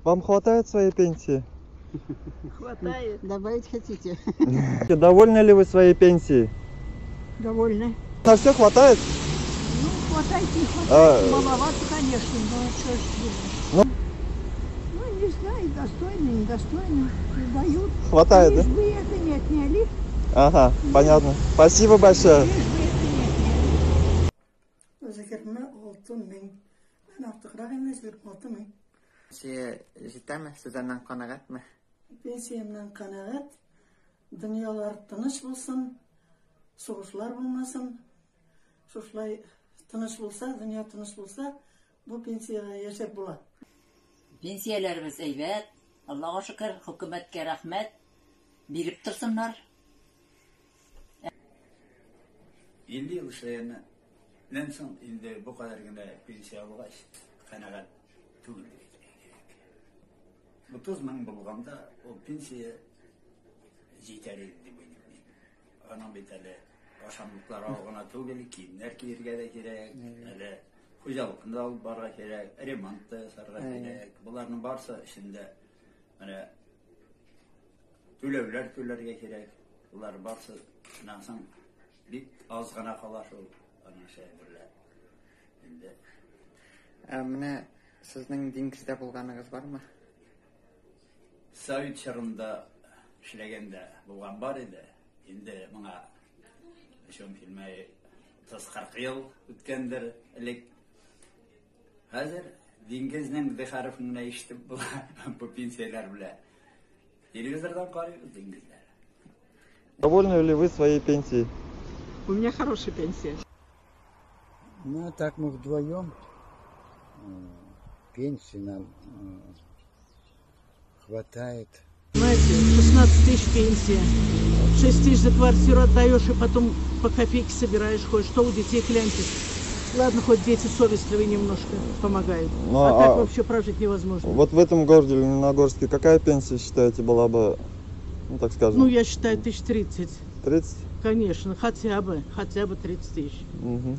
Вам хватает своей пенсии? Хватает. Добавить хотите? Довольны ли вы своей пенсией? Довольны. На все хватает? Ну, хватает, не хватает. Маловато, конечно, но что ж делать? Ну, не знаю, достойно, недостойно. Дают. Хватает, Лишь да? бы это не отняли. Ага, понятно. Спасибо большое. Лишь бы это не отняли. Жетәме, сездән канәгатьме? Пенсиямнан канәгать, дөньялар тыныч булсын, сугышлар булмасын. Шушылай тыныч булса, дөнья тыныч булса, бу пенсияга яшәп була. Пенсияләребез әйбәт, Аллага шөкер, хөкүмәткә рәхмәт. Биреп торсыннар. 50 ел эшләгәннән соң инде бу кадәр генә пенсия алгач, канәгать түгел. 30 мең булганда ул пенсия җитәр иде дип уйлыйм. Аның бит әле ашамлыклар алгына түгел, киемнәр киергә дә кирәк, әле хуҗалыкны да алып барырга кирәк, ремонт та ясарга кирәк. Буларның барысы эчендә менә түләүләр түләргә кирәк. Булар барысы шуннан соң бик аз гына кала шул аның шәй берлә. Инде Менә сезнең диңгездә булганыгыз бармы? Совет чорында эшләгәндә булган бар иде. Инде моңа шуң килмәй 30-40 ел үткәндер элек. Хәзер диңгезнең дихарифын ишетеп бу пенсияләр белән телевизордан карыйбыз диңгезләр. Довольны ли вы своей пенсией? У меня хорошая пенсия. Ну, так мы вдвоем. Пенсии нам хватает. Знаете, 16 тысяч пенсия. 6 тысяч за квартиру отдаешь, и потом по копейке собираешь, хоть что у детей клянчишь. Ладно, хоть дети совестливые немножко помогают. Ну, а так вообще прожить невозможно. Вот в этом городе, Лениногорске, какая пенсия, считаете, была бы, ну так скажем? Ну, я считаю, 1030. 30? Конечно, хотя бы 30 тысяч. Угу.